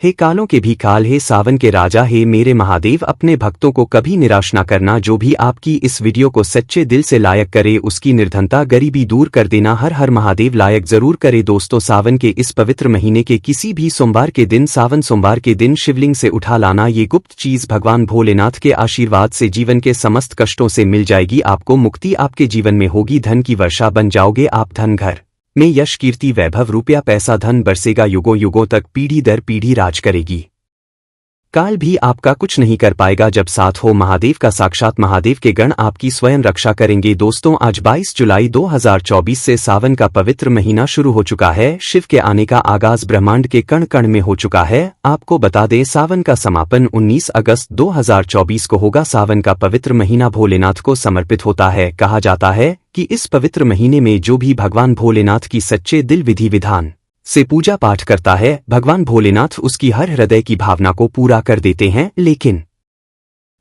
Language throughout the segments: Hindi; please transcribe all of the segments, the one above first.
हे कालों के भी काल, हे सावन के राजा, हे मेरे महादेव, अपने भक्तों को कभी निराश न करना। जो भी आपकी इस वीडियो को सच्चे दिल से लायक करे उसकी निर्धनता गरीबी दूर कर देना। हर हर महादेव। लायक जरूर करे दोस्तों। सावन के इस पवित्र महीने के किसी भी सोमवार के दिन, सावन सोमवार के दिन शिवलिंग से उठा लाना ये गुप्त चीज भगवान भोलेनाथ के आशीर्वाद से जीवन के समस्त कष्टों से मिल जाएगी। आपको मुक्ति आपके जीवन में होगी। धन की वर्षा बन जाओगे आप। धन घर में यश कीर्ति वैभव रुपया पैसा धन बरसेगा। युगों युगों तक पीढ़ी दर पीढ़ी राज करेगी। काल भी आपका कुछ नहीं कर पाएगा जब साथ हो महादेव का। साक्षात महादेव के गण आपकी स्वयं रक्षा करेंगे। दोस्तों आज 22 जुलाई 2024 से सावन का पवित्र महीना शुरू हो चुका है। शिव के आने का आगाज ब्रह्मांड के कण कण में हो चुका है। आपको बता दें सावन का समापन 19 अगस्त 2024 को होगा। सावन का पवित्र महीना भोलेनाथ को समर्पित होता है। कहा जाता है कि इस पवित्र महीने में जो भी भगवान भोलेनाथ की सच्चे दिल विधि विधान से पूजा पाठ करता है, भगवान भोलेनाथ उसकी हर हृदय की भावना को पूरा कर देते हैं। लेकिन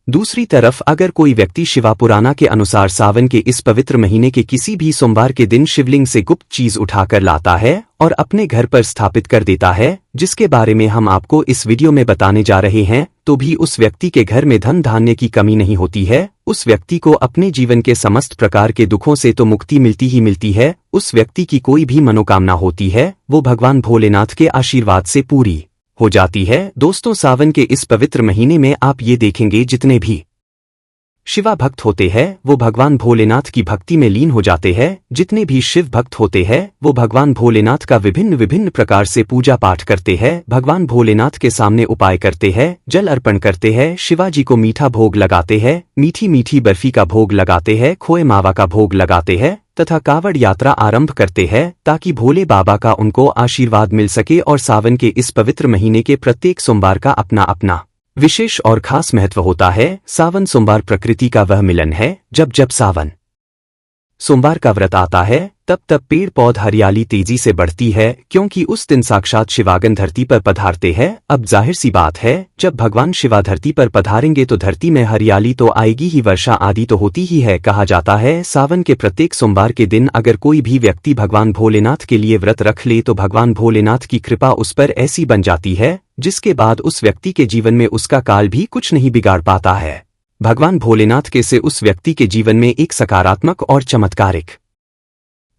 दूसरी तरफ अगर कोई व्यक्ति शिवापुराना के अनुसार सावन के इस पवित्र महीने के किसी भी सोमवार के दिन शिवलिंग से गुप्त चीज उठाकर लाता है और अपने घर पर स्थापित कर देता है, जिसके बारे में हम आपको इस वीडियो में बताने जा रहे हैं, तो भी उस व्यक्ति के घर में धन धान्य की कमी नहीं होती है। उस व्यक्ति को अपने जीवन के समस्त प्रकार के दुखों से तो मुक्ति मिलती ही मिलती है। उस व्यक्ति की कोई भी मनोकामना होती है वो भगवान भोलेनाथ के आशीर्वाद से पूरी हो जाती है। दोस्तों सावन के इस पवित्र महीने में आप ये देखेंगे जितने भी शिवा भक्त होते हैं वो भगवान भोलेनाथ की भक्ति में लीन हो जाते हैं। जितने भी शिव भक्त होते हैं वो भगवान भोलेनाथ का विभिन्न विभिन्न प्रकार से पूजा पाठ करते हैं। भगवान भोलेनाथ के सामने उपाय करते हैं, जल अर्पण करते हैं, शिवाजी को मीठा भोग लगाते हैं, मीठी मीठी बर्फी का भोग लगाते हैं, खोए मावा का भोग लगाते हैं तथा कावड़ यात्रा आरंभ करते हैं ताकि भोले बाबा का उनको आशीर्वाद मिल सके। और सावन के इस पवित्र महीने के प्रत्येक सोमवार का अपना अपना विशेष और खास महत्व होता है। सावन सोमवार प्रकृति का वह मिलन है। जब जब सावन सोमवार का व्रत आता है तब तब पेड़ पौध हरियाली तेजी से बढ़ती है, क्योंकि उस दिन साक्षात शिवागन धरती पर पधारते हैं। अब जाहिर सी बात है जब भगवान शिवा धरती पर पधारेंगे तो धरती में हरियाली तो आएगी ही, वर्षा आदि तो होती ही है। कहा जाता है सावन के प्रत्येक सोमवार के दिन अगर कोई भी व्यक्ति भगवान भोलेनाथ के लिए व्रत रख ले तो भगवान भोलेनाथ की कृपा उस पर ऐसी बन जाती है जिसके बाद उस व्यक्ति के जीवन में उसका काल भी कुछ नहीं बिगाड़ पाता है। भगवान भोलेनाथ के से उस व्यक्ति के जीवन में एक सकारात्मक और चमत्कारिक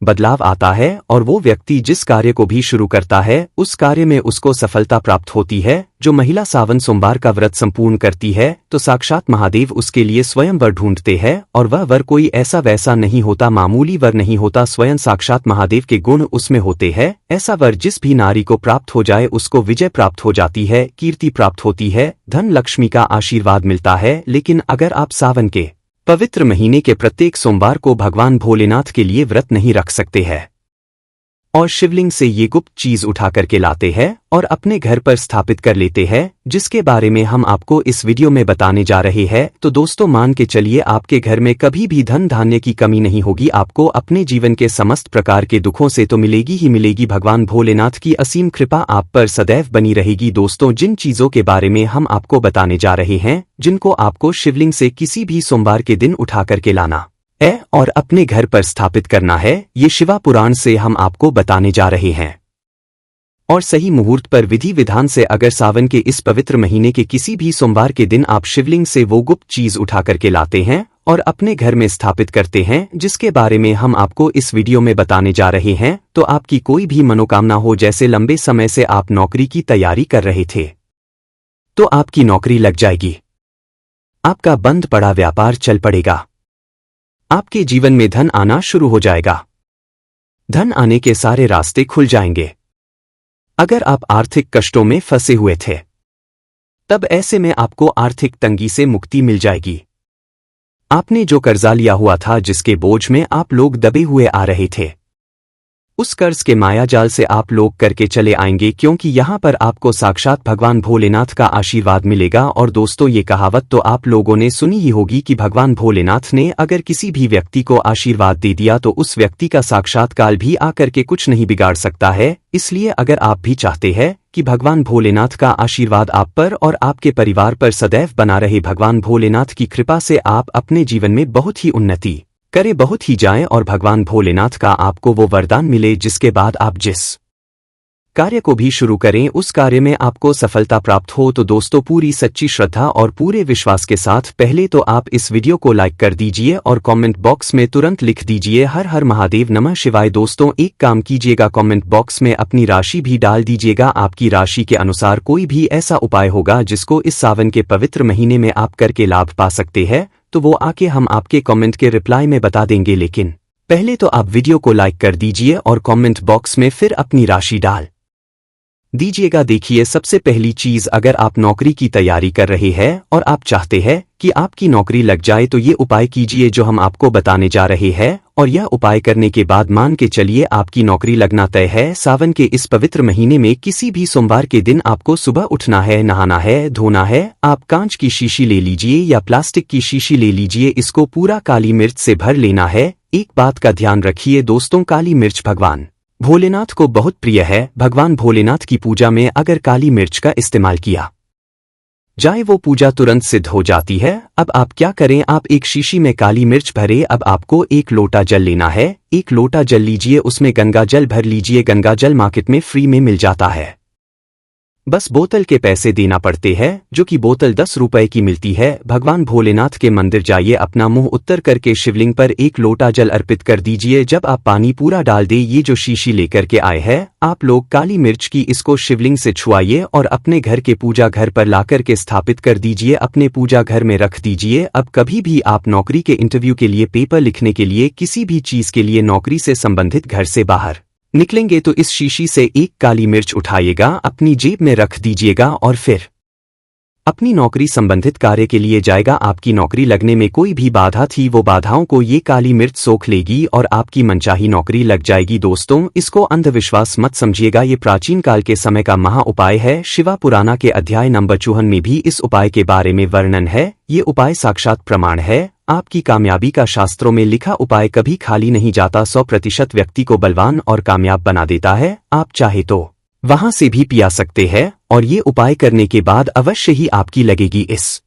बदलाव आता है और वो व्यक्ति जिस कार्य को भी शुरू करता है उस कार्य में उसको सफलता प्राप्त होती है। जो महिला सावन सोमवार का व्रत संपूर्ण करती है तो साक्षात महादेव उसके लिए स्वयं वर ढूंढते हैं और वह वर कोई ऐसा वैसा नहीं होता, मामूली वर नहीं होता, स्वयं साक्षात महादेव के गुण उसमें होते हैं। ऐसा वर जिस भी नारी को प्राप्त हो जाए उसको विजय प्राप्त हो जाती है, कीर्ति प्राप्त होती है, धन लक्ष्मी का आशीर्वाद मिलता है। लेकिन अगर आप सावन के पवित्र महीने के प्रत्येक सोमवार को भगवान भोलेनाथ के लिए व्रत नहीं रख सकते हैं और शिवलिंग से ये गुप्त चीज उठा करके लाते हैं और अपने घर पर स्थापित कर लेते हैं, जिसके बारे में हम आपको इस वीडियो में बताने जा रहे हैं, तो दोस्तों मान के चलिए आपके घर में कभी भी धन धान्य की कमी नहीं होगी। आपको अपने जीवन के समस्त प्रकार के दुखों से तो मिलेगी ही मिलेगी। भगवान भोलेनाथ की असीम कृपा आप पर सदैव बनी रहेगी। दोस्तों जिन चीजों के बारे में हम आपको बताने जा रहे हैं, जिनको आपको शिवलिंग से किसी भी सोमवार के दिन उठा करके लाना है और अपने घर पर स्थापित करना है, ये शिवा पुराण से हम आपको बताने जा रहे हैं। और सही मुहूर्त पर विधि विधान से अगर सावन के इस पवित्र महीने के किसी भी सोमवार के दिन आप शिवलिंग से वो गुप्त चीज उठा करके लाते हैं और अपने घर में स्थापित करते हैं, जिसके बारे में हम आपको इस वीडियो में बताने जा रहे हैं, तो आपकी कोई भी मनोकामना हो, जैसे लंबे समय से आप नौकरी की तैयारी कर रहे थे तो आपकी नौकरी लग जाएगी, आपका बंद पड़ा व्यापार चल पड़ेगा, आपके जीवन में धन आना शुरू हो जाएगा, धन आने के सारे रास्ते खुल जाएंगे। अगर आप आर्थिक कष्टों में फंसे हुए थे तब ऐसे में आपको आर्थिक तंगी से मुक्ति मिल जाएगी। आपने जो कर्जा लिया हुआ था, जिसके बोझ में आप लोग दबे हुए आ रहे थे, उस कर्ज के मायाजाल से आप लोग करके चले आएंगे, क्योंकि यहाँ पर आपको साक्षात भगवान भोलेनाथ का आशीर्वाद मिलेगा। और दोस्तों ये कहावत तो आप लोगों ने सुनी ही होगी कि भगवान भोलेनाथ ने अगर किसी भी व्यक्ति को आशीर्वाद दे दिया तो उस व्यक्ति का साक्षात्कार भी आकर के कुछ नहीं बिगाड़ सकता है। इसलिए अगर आप भी चाहते हैं कि भगवान भोलेनाथ का आशीर्वाद आप पर और आपके परिवार पर सदैव बना रहे, भगवान भोलेनाथ की कृपा से आप अपने जीवन में बहुत ही उन्नति करे, बहुत ही जाएं और भगवान भोलेनाथ का आपको वो वरदान मिले जिसके बाद आप जिस कार्य को भी शुरू करें, उस कार्य में आपको सफलता प्राप्त हो। तो दोस्तों, पूरी सच्ची श्रद्धा और पूरे विश्वास के साथ पहले तो आप इस वीडियो को लाइक कर दीजिए और कमेंट बॉक्स में तुरंत लिख दीजिए हर हर महादेव नमः शिवाय। दोस्तों, एक काम कीजिएगा, कमेंट बॉक्स में अपनी राशि भी डाल दीजिएगा। आपकी राशि के अनुसार कोई भी ऐसा उपाय होगा जिसको इस सावन के पवित्र महीने में आप करके लाभ पा सकते हैं, तो वो आके हम आपके कमेंट के रिप्लाई में बता देंगे। लेकिन पहले तो आप वीडियो को लाइक कर दीजिए और कमेंट बॉक्स में फिर अपनी राशि डाल दीजिएगा। देखिए, सबसे पहली चीज, अगर आप नौकरी की तैयारी कर रहे हैं और आप चाहते हैं कि आपकी नौकरी लग जाए, तो ये उपाय कीजिए जो हम आपको बताने जा रहे हैं। और यह उपाय करने के बाद मान के चलिए आपकी नौकरी लगना तय है। सावन के इस पवित्र महीने में किसी भी सोमवार के दिन आपको सुबह उठना है, नहाना है, धोना है। आप कांच की शीशी ले लीजिए या प्लास्टिक की शीशी ले लीजिए, इसको पूरा काली मिर्च से भर लेना है। एक बात का ध्यान रखिए दोस्तों, काली मिर्च भगवान भोलेनाथ को बहुत प्रिय है। भगवान भोलेनाथ की पूजा में अगर काली मिर्च का इस्तेमाल किया जाए, वो पूजा तुरंत सिद्ध हो जाती है। अब आप क्या करें, आप एक शीशी में काली मिर्च भरे। अब आपको एक लोटा जल लेना है। एक लोटा जल लीजिए, उसमें गंगा जल भर लीजिए। गंगा जल मार्केट में फ्री में मिल जाता है, बस बोतल के पैसे देना पड़ते हैं, जो कि बोतल 10 रुपए की मिलती है। भगवान भोलेनाथ के मंदिर जाइए, अपना मुंह उत्तर करके शिवलिंग पर एक लोटा जल अर्पित कर दीजिए। जब आप पानी पूरा डाल दे, ये जो शीशी लेकर के आए हैं आप लोग काली मिर्च की, इसको शिवलिंग से छुआइए और अपने घर के पूजा घर पर लाकर के स्थापित कर दीजिए, अपने पूजा घर में रख दीजिए। अब कभी भी आप नौकरी के इंटरव्यू के लिए, पेपर लिखने के लिए, किसी भी चीज के लिए नौकरी से संबंधित घर से बाहर निकलेंगे तो इस शीशी से एक काली मिर्च उठाइएगा, अपनी जेब में रख दीजिएगा और फिर अपनी नौकरी संबंधित कार्य के लिए जाएगा। आपकी नौकरी लगने में कोई भी बाधा थी, वो बाधाओं को ये काली मिर्च सोख लेगी और आपकी मनचाही नौकरी लग जाएगी। दोस्तों, इसको अंधविश्वास मत समझिएगा, ये प्राचीन काल के समय का महा उपाय है। शिवा पुराना के अध्याय नंबर 54 में भी इस उपाय के बारे में वर्णन है। ये उपाय साक्षात प्रमाण है। आपकी कामयाबी का शास्त्रों में लिखा उपाय कभी खाली नहीं जाता, 100% व्यक्ति को बलवान और कामयाब बना देता है। आप चाहे तो वहां से भी पिया सकते हैं और ये उपाय करने के बाद अवश्य ही आपकी लगेगी। इस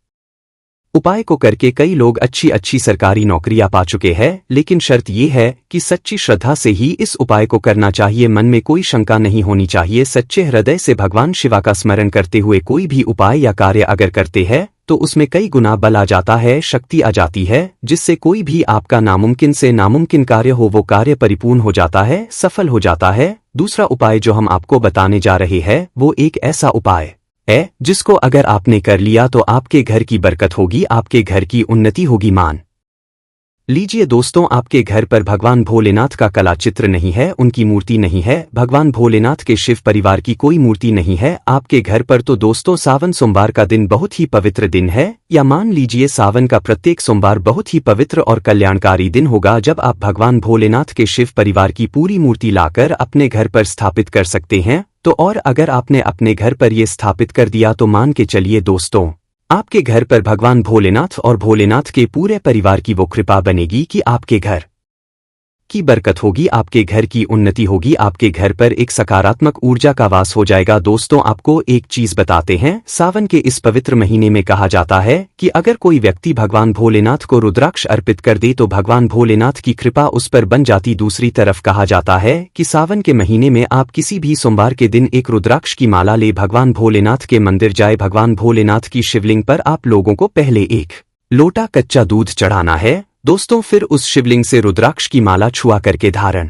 उपाय को करके कई लोग अच्छी अच्छी सरकारी नौकरियां पा चुके हैं, लेकिन शर्त ये है कि सच्ची श्रद्धा से ही इस उपाय को करना चाहिए। मन में कोई शंका नहीं होनी चाहिए। सच्चे हृदय से भगवान शिवा का स्मरण करते हुए कोई भी उपाय या कार्य अगर करते हैं तो उसमें कई गुना बल आ जाता है, शक्ति आ जाती है, जिससे कोई भी आपका नामुमकिन से नामुमकिन कार्य हो, वो कार्य परिपूर्ण हो जाता है, सफल हो जाता है। दूसरा उपाय जो हम आपको बताने जा रहे हैं वो एक ऐसा उपाय है जिसको अगर आपने कर लिया तो आपके घर की बरकत होगी, आपके घर की उन्नति होगी। मान लीजिए दोस्तों, आपके घर पर भगवान भोलेनाथ का कला चित्र नहीं है, उनकी मूर्ति नहीं है, भगवान भोलेनाथ के शिव परिवार की कोई मूर्ति नहीं है आपके घर पर। तो दोस्तों, सावन सोमवार का दिन बहुत ही पवित्र दिन है, या मान लीजिए सावन का प्रत्येक सोमवार बहुत ही पवित्र और कल्याणकारी दिन होगा, जब आप भगवान भोलेनाथ के शिव परिवार की पूरी मूर्ति लाकर अपने घर पर स्थापित कर सकते हैं। तो और अगर आपने अपने घर पर ये स्थापित कर दिया तो मान के चलिए दोस्तों, आपके घर पर भगवान भोलेनाथ और भोलेनाथ के पूरे परिवार की वो कृपा बनेगी कि आपके घर की बरकत होगी, आपके घर की उन्नति होगी, आपके घर पर एक सकारात्मक ऊर्जा का वास हो जाएगा। दोस्तों, आपको एक चीज बताते हैं, सावन के इस पवित्र महीने में कहा जाता है कि अगर कोई व्यक्ति भगवान भोलेनाथ को रुद्राक्ष अर्पित कर दे तो भगवान भोलेनाथ की कृपा उस पर बन जाती। दूसरी तरफ कहा जाता है कि सावन के महीने में आप किसी भी सोमवार के दिन एक रुद्राक्ष की माला ले, भगवान भोलेनाथ के मंदिर जाए, भगवान भोलेनाथ की शिवलिंग पर आप लोगों को पहले एक लोटा कच्चा दूध चढ़ाना है दोस्तों, फिर उस शिवलिंग से रुद्राक्ष की माला छुआ करके धारण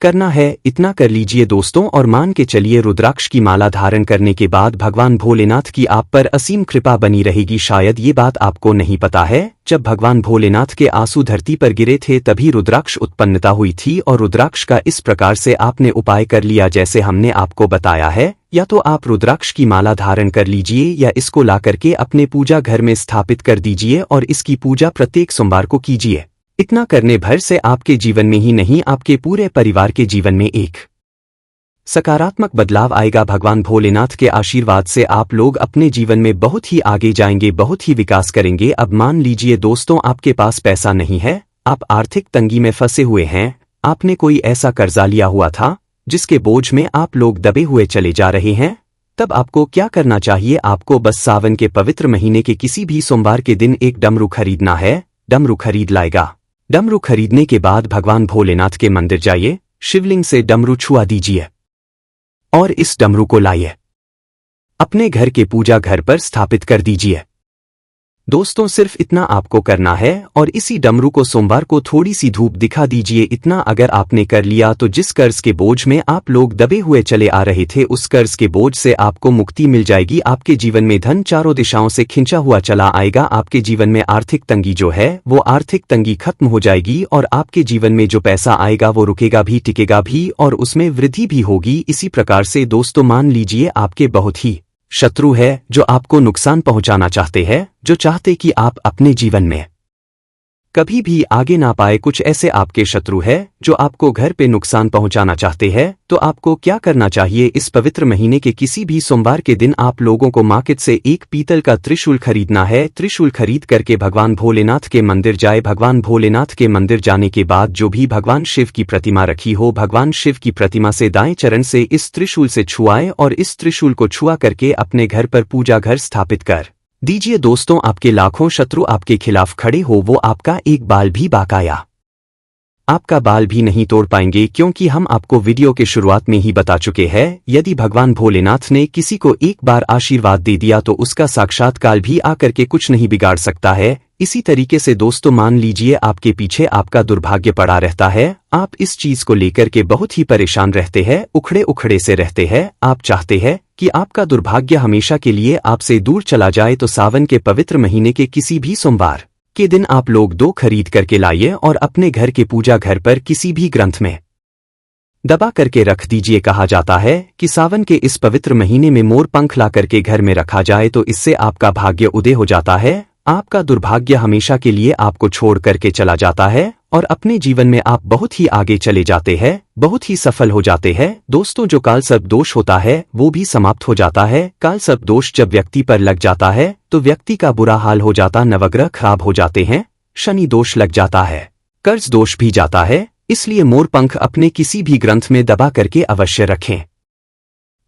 करना है। इतना कर लीजिए दोस्तों और मान के चलिए रुद्राक्ष की माला धारण करने के बाद भगवान भोलेनाथ की आप पर असीम कृपा बनी रहेगी। शायद ये बात आपको नहीं पता है, जब भगवान भोलेनाथ के आंसू धरती पर गिरे थे तभी रुद्राक्ष उत्पन्नता हुई थी, और रुद्राक्ष का इस प्रकार से आपने उपाय कर लिया जैसे हमने आपको बताया है। या तो आप रुद्राक्ष की माला धारण कर लीजिए या इसको ला करके अपने पूजा घर में स्थापित कर दीजिए और इसकी पूजा प्रत्येक सोमवार को कीजिए। इतना करने भर से आपके जीवन में ही नहीं, आपके पूरे परिवार के जीवन में एक सकारात्मक बदलाव आएगा। भगवान भोलेनाथ के आशीर्वाद से आप लोग अपने जीवन में बहुत ही आगे जाएंगे, बहुत ही विकास करेंगे। अब मान लीजिए दोस्तों, आपके पास पैसा नहीं है, आप आर्थिक तंगी में फंसे हुए हैं, आपने कोई ऐसा कर्जा लिया हुआ था जिसके बोझ में आप लोग दबे हुए चले जा रहे हैं। तब आपको क्या करना चाहिए? आपको बस सावन के पवित्र महीने के किसी भी सोमवार के दिन एक डमरू खरीदना है। डमरू खरीद लाएगा। डमरू खरीदने के बाद भगवान भोलेनाथ के मंदिर जाइए, शिवलिंग से डमरू छुआ दीजिए। और इस डमरू को लाइए, अपने घर के पूजा घर पर स्थापित कर दीजिए। दोस्तों सिर्फ इतना आपको करना है और इसी डमरू को सोमवार को थोड़ी सी धूप दिखा दीजिए। इतना अगर आपने कर लिया तो जिस कर्ज के बोझ में आप लोग दबे हुए चले आ रहे थे उस कर्ज के बोझ से आपको मुक्ति मिल जाएगी। आपके जीवन में धन चारों दिशाओं से खिंचा हुआ चला आएगा। आपके जीवन में आर्थिक तंगी जो है वो आर्थिक तंगी खत्म हो जाएगी और आपके जीवन में जो पैसा आएगा वो रुकेगा भी, टिकेगा भी और उसमें वृद्धि भी होगी। इसी प्रकार से दोस्तों मान लीजिए आपके बहुत ही शत्रु है जो आपको नुकसान पहुंचाना चाहते हैं, जो चाहते कि आप अपने जीवन में कभी भी आगे ना पाए। कुछ ऐसे आपके शत्रु है जो आपको घर पे नुकसान पहुंचाना चाहते हैं। तो आपको क्या करना चाहिए, इस पवित्र महीने के किसी भी सोमवार के दिन आप लोगों को मार्केट से एक पीतल का त्रिशूल खरीदना है। त्रिशूल खरीद करके भगवान भोलेनाथ के मंदिर जाए। भगवान भोलेनाथ के मंदिर जाने के बाद जो भी भगवान शिव की प्रतिमा रखी हो, भगवान शिव की प्रतिमा से दाएं चरण से इस त्रिशूल से छुआए और इस त्रिशूल को छुआ करके अपने घर पर पूजा घर स्थापित कर दीजिए। दोस्तों आपके लाखों शत्रु आपके खिलाफ खड़े हो वो आपका एक बाल भी बाकाया आपका बाल भी नहीं तोड़ पाएंगे, क्योंकि हम आपको वीडियो के शुरुआत में ही बता चुके हैं यदि भगवान भोलेनाथ ने किसी को एक बार आशीर्वाद दे दिया तो उसका साक्षात्कार भी आकर के कुछ नहीं बिगाड़ सकता है। इसी तरीके से दोस्तों मान लीजिए आपके पीछे आपका दुर्भाग्य पड़ा रहता है, आप इस चीज को लेकर के बहुत ही परेशान रहते हैं, उखड़े उखड़े से रहते हैं। आप चाहते हैं कि आपका दुर्भाग्य हमेशा के लिए आपसे दूर चला जाए तो सावन के पवित्र महीने के किसी भी सोमवार के दिन आप लोग 2 खरीद करके लाइए और अपने घर के पूजा घर पर किसी भी ग्रंथ में दबा करके रख दीजिए। कहा जाता है कि सावन के इस पवित्र महीने में मोर पंख ला करके घर में रखा जाए तो इससे आपका भाग्य उदय हो जाता है, आपका दुर्भाग्य हमेशा के लिए आपको छोड़ करके चला जाता है और अपने जीवन में आप बहुत ही आगे चले जाते हैं, बहुत ही सफल हो जाते हैं। दोस्तों जो काल सर्प दोष होता है वो भी समाप्त हो जाता है। काल सर्प दोष जब व्यक्ति पर लग जाता है तो व्यक्ति का बुरा हाल हो जाता, नवग्रह खराब हो जाते हैं, शनि दोष लग जाता है, कर्ज दोष भी जाता है। इसलिए मोर पंख अपने किसी भी ग्रंथ में दबा करके अवश्य रखें।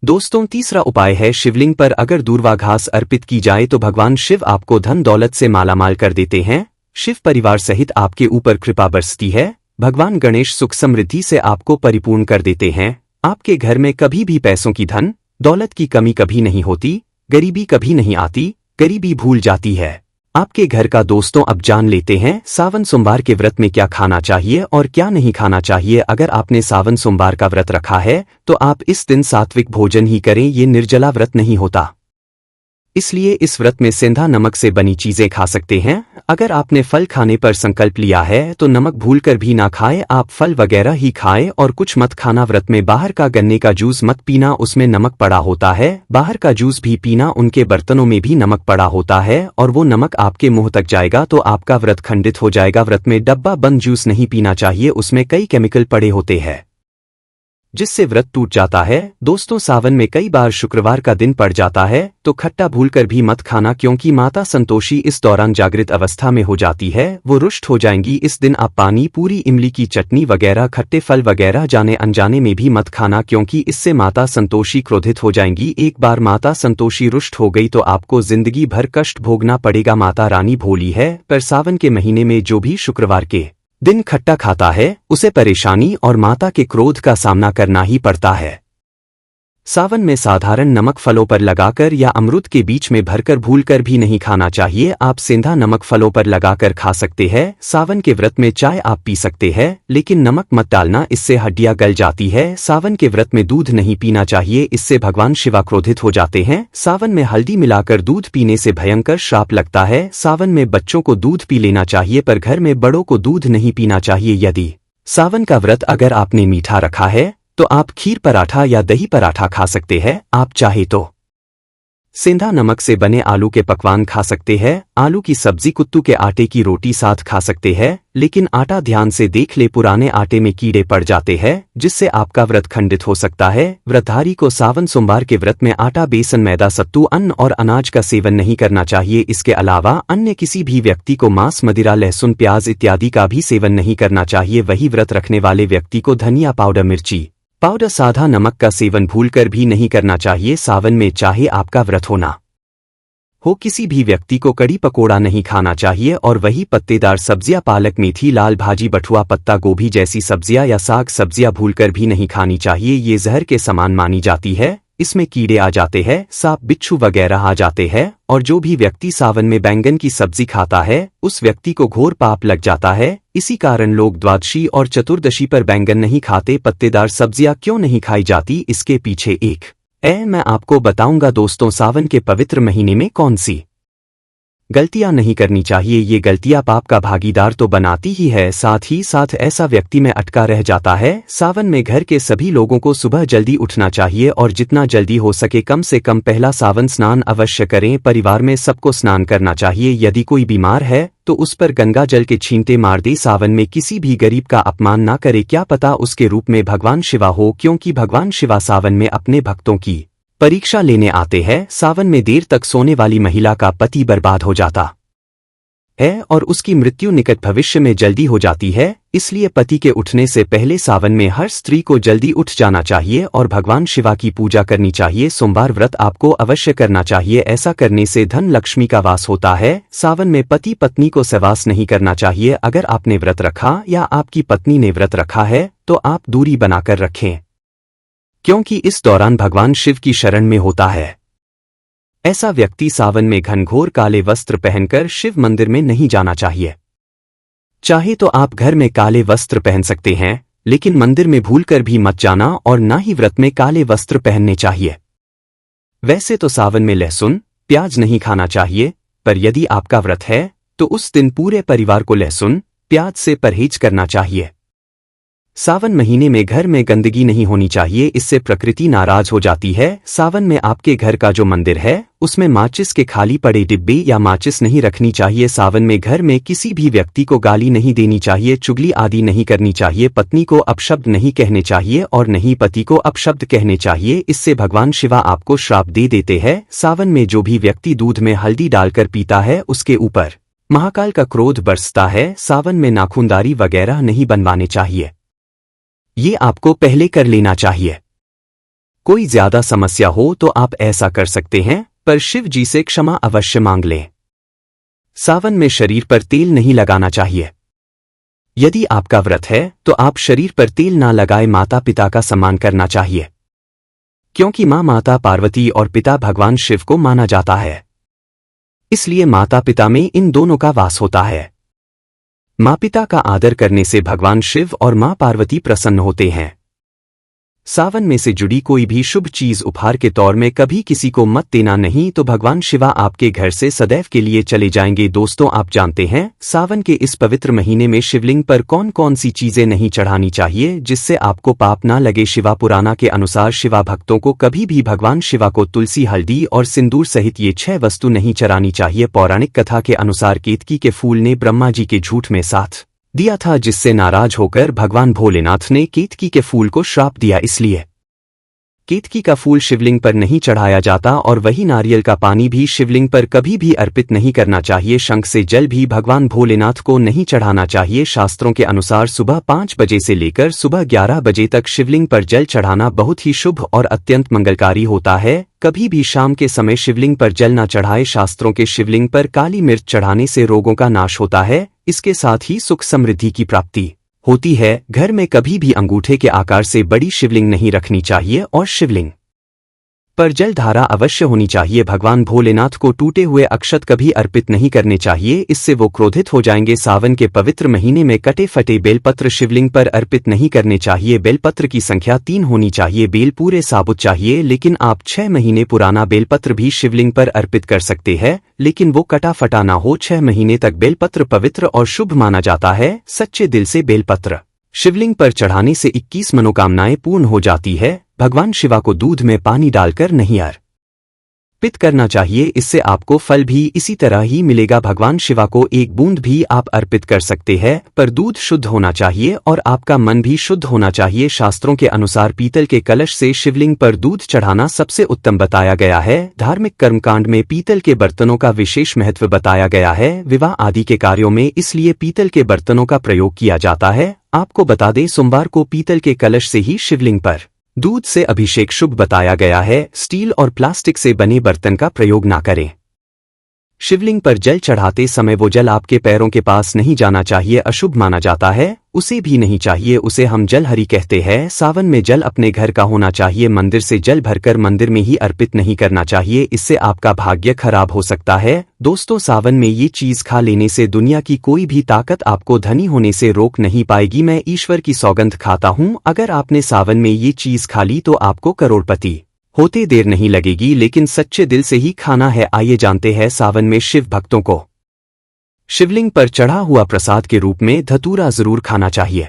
दोस्तों तीसरा उपाय है शिवलिंग पर अगर दूर्वा घास अर्पित की जाए तो भगवान शिव आपको धन दौलत से मालामाल कर देते हैं, शिव परिवार सहित आपके ऊपर कृपा बरसती है। भगवान गणेश सुख समृद्धि से आपको परिपूर्ण कर देते हैं। आपके घर में कभी भी पैसों की धन दौलत की कमी कभी नहीं होती, गरीबी कभी नहीं आती, गरीबी भूल जाती है आपके घर का। दोस्तों अब जान लेते हैं सावन सोमवार के व्रत में क्या खाना चाहिए और क्या नहीं खाना चाहिए। अगर आपने सावन सोमवार का व्रत रखा है तो आप इस दिन सात्विक भोजन ही करें, ये निर्जला व्रत नहीं होता, इसलिए इस व्रत में सेंधा नमक से बनी चीजें खा सकते हैं। अगर आपने फल खाने पर संकल्प लिया है तो नमक भूलकर भी ना खाएं, आप फल वगैरह ही खाएं और कुछ मत खाना। व्रत में बाहर का गन्ने का जूस मत पीना, उसमें नमक पड़ा होता है। बाहर का जूस भी पीना, उनके बर्तनों में भी नमक पड़ा होता है और वो नमक आपके मुंह तक जाएगा तो आपका व्रत खंडित हो जाएगा। व्रत में डब्बा बंद जूस नहीं पीना चाहिए, उसमें कई केमिकल पड़े होते हैं जिससे व्रत टूट जाता है। दोस्तों सावन में कई बार शुक्रवार का दिन पड़ जाता है तो खट्टा भूलकर भी मत खाना, क्योंकि माता संतोषी इस दौरान जागृत अवस्था में हो जाती है, वो रुष्ट हो जाएंगी। इस दिन आप पानी पूरी इमली की चटनी वगैरह खट्टे फल वगैरह जाने अनजाने में भी मत खाना, क्योंकि इससे माता संतोषी क्रोधित हो जाएंगी। एक बार माता संतोषी रुष्ट हो गई तो आपको जिंदगी भर कष्ट भोगना पड़ेगा। माता रानी भोली है, पर सावन के महीने में जो भी शुक्रवार के दिन खट्टा खाता है उसे परेशानी और माता के क्रोध का सामना करना ही पड़ता है। सावन में साधारण नमक फलों पर लगाकर या अमृत के बीच में भरकर भूलकर भी नहीं खाना चाहिए। आप सेंधा नमक फलों पर लगाकर खा सकते हैं। सावन के व्रत में चाय आप पी सकते हैं, लेकिन नमक मत डालना, इससे हड्डियां गल जाती है। सावन के व्रत में दूध नहीं पीना चाहिए, इससे भगवान शिवा क्रोधित हो जाते हैं। सावन में हल्दी मिलाकर दूध पीने से भयंकर श्राप लगता है। सावन में बच्चों को दूध पी लेना चाहिए, पर घर में बड़ों को दूध नहीं पीना चाहिए। यदि सावन का व्रत अगर आपने मीठा रखा है तो आप खीर पराठा या दही पराठा खा सकते हैं। आप चाहे तो सेंधा नमक से बने आलू के पकवान खा सकते हैं। आलू की सब्जी, कुत्तू के आटे की रोटी साथ खा सकते हैं, लेकिन आटा ध्यान से देख ले, पुराने आटे में कीड़े पड़ जाते हैं जिससे आपका व्रत खंडित हो सकता है। व्रतधारी को सावन सोमवार के व्रत में आटा, बेसन, मैदा, सत्तू, अन्न और अनाज का सेवन नहीं करना चाहिए। इसके अलावा अन्य किसी भी व्यक्ति को मांस, मदिरा, लहसुन, प्याज इत्यादि का भी सेवन नहीं करना चाहिए। वही व्रत रखने वाले व्यक्ति को धनिया पाउडर, मिर्ची पाउडर, साधा नमक का सेवन भूलकर भी नहीं करना चाहिए। सावन में चाहे आपका व्रत होना हो किसी भी व्यक्ति को कड़ी पकोड़ा नहीं खाना चाहिए और वही पत्तेदार सब्जियां पालक मेथी लाल भाजी बथुआ पत्ता गोभी जैसी सब्जियां या साग सब्जियां भूलकर भी नहीं खानी चाहिए। ये जहर के समान मानी जाती है, इसमें कीड़े आ जाते हैं, सांप बिच्छू वगैरह आ जाते हैं और जो भी व्यक्ति सावन में बैंगन की सब्जी खाता है उस व्यक्ति को घोर पाप लग जाता है। इसी कारण लोग द्वादशी और चतुर्दशी पर बैंगन नहीं खाते। पत्तेदार सब्जियां क्यों नहीं खाई जाती, इसके पीछे मैं आपको बताऊंगा दोस्तों। सावन के पवित्र महीने में कौन सी गलतियां नहीं करनी चाहिए। ये गलतियां पाप का भागीदार तो बनाती ही है, साथ ही साथ ऐसा व्यक्ति में अटका रह जाता है। सावन में घर के सभी लोगों को सुबह जल्दी उठना चाहिए और जितना जल्दी हो सके कम से कम पहला सावन स्नान अवश्य करें। परिवार में सबको स्नान करना चाहिए। यदि कोई बीमार है तो उस पर गंगा जल के छींटे मार दे। सावन में किसी भी गरीब का अपमान ना करे, क्या पता उसके रूप में भगवान शिवा हो, क्योंकि भगवान शिवा सावन में अपने भक्तों की परीक्षा लेने आते हैं। सावन में देर तक सोने वाली महिला का पति बर्बाद हो जाता है और उसकी मृत्यु निकट भविष्य में जल्दी हो जाती है। इसलिए पति के उठने से पहले सावन में हर स्त्री को जल्दी उठ जाना चाहिए और भगवान शिवा की पूजा करनी चाहिए। सोमवार व्रत आपको अवश्य करना चाहिए, ऐसा करने से धन लक्ष्मी का वास होता है। सावन में पति पत्नी को सहवास नहीं करना चाहिए। अगर आपने व्रत रखा या आपकी पत्नी ने व्रत रखा है तो आप दूरी बनाकर रखें, क्योंकि इस दौरान भगवान शिव की शरण में होता है। ऐसा व्यक्ति सावन में घनघोर काले वस्त्र पहनकर शिव मंदिर में नहीं जाना चाहिए। चाहे तो आप घर में काले वस्त्र पहन सकते हैं, लेकिन मंदिर में भूलकर भी मत जाना और ना ही व्रत में काले वस्त्र पहनने चाहिए। वैसे तो सावन में लहसुन प्याज नहीं खाना चाहिए, पर यदि आपका व्रत है तो उस दिन पूरे परिवार को लहसुन प्याज से परहेज करना चाहिए। सावन महीने में घर में गंदगी नहीं होनी चाहिए, इससे प्रकृति नाराज हो जाती है। सावन में आपके घर का जो मंदिर है उसमें माचिस के खाली पड़े डिब्बे या माचिस नहीं रखनी चाहिए। सावन में घर में किसी भी व्यक्ति को गाली नहीं देनी चाहिए, चुगली आदि नहीं करनी चाहिए। पत्नी को अपशब्द नहीं कहने चाहिए और नहीं पति को अपशब्द कहने चाहिए, इससे भगवान शिवा आपको श्राप दे देते हैं। सावन में जो भी व्यक्ति दूध में हल्दी डालकर पीता है उसके ऊपर महाकाल का क्रोध बरसता है। सावन में नाखूनदारी वगैरह नहीं बनवाने चाहिए, ये आपको पहले कर लेना चाहिए। कोई ज्यादा समस्या हो तो आप ऐसा कर सकते हैं, पर शिव जी से क्षमा अवश्य मांग लें। सावन में शरीर पर तेल नहीं लगाना चाहिए। यदि आपका व्रत है तो आप शरीर पर तेल ना लगाए। माता पिता का सम्मान करना चाहिए, क्योंकि माता पार्वती और पिता भगवान शिव को माना जाता है, इसलिए माता पिता में इन दोनों का वास होता है। माँ पिता का आदर करने से भगवान शिव और माँ पार्वती प्रसन्न होते हैं। सावन में से जुड़ी कोई भी शुभ चीज उपहार के तौर में कभी किसी को मत देना, नहीं तो भगवान शिवा आपके घर से सदैव के लिए चले जाएंगे। दोस्तों, आप जानते हैं सावन के इस पवित्र महीने में शिवलिंग पर कौन कौन सी चीजें नहीं चढ़ानी चाहिए जिससे आपको पाप ना लगे। शिवा पुराना के अनुसार शिवा भक्तों को कभी भी भगवान शिवा को तुलसी हल्दी और सिंदूर सहित ये 6 वस्तु नहीं चढ़ानी चाहिए। पौराणिक कथा के अनुसार केतकी के फूल ने ब्रह्मा जी के झूठ में साथ दिया था, जिससे नाराज होकर भगवान भोलेनाथ ने केतकी के फूल को श्राप दिया। इसलिए केतकी का फूल शिवलिंग पर नहीं चढ़ाया जाता और वही नारियल का पानी भी शिवलिंग पर कभी भी अर्पित नहीं करना चाहिए। शंख से जल भी भगवान भोलेनाथ को नहीं चढ़ाना चाहिए। शास्त्रों के अनुसार सुबह 5 बजे से लेकर सुबह 11 बजे तक शिवलिंग पर जल चढ़ाना बहुत ही शुभ और अत्यंत मंगलकारी होता है। कभी भी शाम के समय शिवलिंग पर जल न चढ़ाए। शास्त्रों के शिवलिंग पर काली मिर्च चढ़ाने से रोगों का नाश होता है, इसके साथ ही सुख समृद्धि की प्राप्ति होती है। घर में कभी भी अंगूठे के आकार से बड़ी शिवलिंग नहीं रखनी चाहिए और शिवलिंग पर जल धारा अवश्य होनी चाहिए। भगवान भोलेनाथ को टूटे हुए अक्षत कभी अर्पित नहीं करने चाहिए, इससे वो क्रोधित हो जाएंगे। सावन के पवित्र महीने में कटे फटे बेलपत्र शिवलिंग पर अर्पित नहीं करने चाहिए। बेलपत्र की संख्या 3 होनी चाहिए। बेल पूरे साबुत चाहिए, लेकिन आप 6 महीने पुराना बेलपत्र भी शिवलिंग पर अर्पित कर सकते हैं, लेकिन वो कटा फटा ना हो। 6 महीने तक बेलपत्र पवित्र और शुभ माना जाता है। सच्चे दिल से बेलपत्र शिवलिंग पर चढ़ाने से 21 मनोकामनाएं पूर्ण हो जाती है। भगवान शिवा को दूध में पानी डालकर नहीं अर्पित करना चाहिए, इससे आपको फल भी इसी तरह ही मिलेगा। भगवान शिवा को 1 बूंद भी आप अर्पित कर सकते हैं, पर दूध शुद्ध होना चाहिए और आपका मन भी शुद्ध होना चाहिए। शास्त्रों के अनुसार पीतल के कलश से शिवलिंग पर दूध चढ़ाना सबसे उत्तम बताया गया है। धार्मिक कर्मकांड में पीतल के बर्तनों का विशेष महत्व बताया गया है। विवाह आदि के कार्यों में इसलिए पीतल के बर्तनों का प्रयोग किया जाता है। आपको बता दें, सोमवार को पीतल के कलश से ही शिवलिंग पर दूध से अभिषेक शुभ बताया गया है। स्टील और प्लास्टिक से बने बर्तन का प्रयोग ना करें। शिवलिंग पर जल चढ़ाते समय वो जल आपके पैरों के पास नहीं जाना चाहिए, अशुभ माना जाता है, उसे भी नहीं चाहिए, उसे हम जलहरी कहते हैं। सावन में जल अपने घर का होना चाहिए, मंदिर से जल भरकर मंदिर में ही अर्पित नहीं करना चाहिए, इससे आपका भाग्य खराब हो सकता है। दोस्तों, सावन में ये चीज खा लेने से दुनिया की कोई भी ताकत आपको धनी होने से रोक नहीं पाएगी। मैं ईश्वर की सौगंध खाता हूँ, अगर आपने सावन में ये चीज खा ली तो आपको करोड़पति होते देर नहीं लगेगी, लेकिन सच्चे दिल से ही खाना है। आइए जानते हैं सावन में शिव भक्तों को शिवलिंग पर चढ़ा हुआ प्रसाद के रूप में धतूरा जरूर खाना चाहिए।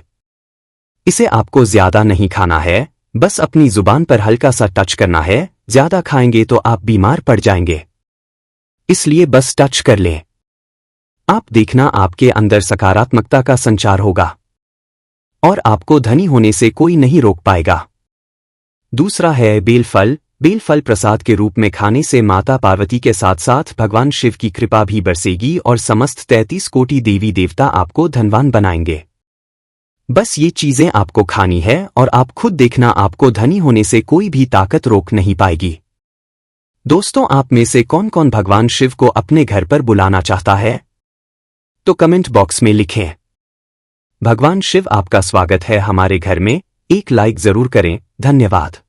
इसे आपको ज्यादा नहीं खाना है, बस अपनी जुबान पर हल्का सा टच करना है, ज्यादा खाएंगे तो आप बीमार पड़ जाएंगे, इसलिए बस टच कर लें। आप देखना आपके अंदर सकारात्मकता का संचार होगा और आपको धनी होने से कोई नहीं रोक पाएगा। दूसरा है बेलफल। बेलफल प्रसाद के रूप में खाने से माता पार्वती के साथ साथ भगवान शिव की कृपा भी बरसेगी और समस्त 33 कोटि देवी देवता आपको धनवान बनाएंगे। बस ये चीजें आपको खानी है और आप खुद देखना, आपको धनी होने से कोई भी ताकत रोक नहीं पाएगी। दोस्तों, आप में से कौन कौन भगवान शिव को अपने घर पर बुलाना चाहता है? तो कमेंट बॉक्स में लिखें। भगवान शिव आपका स्वागत है हमारे घर में। एक लाइक जरूर करें। धन्यवाद।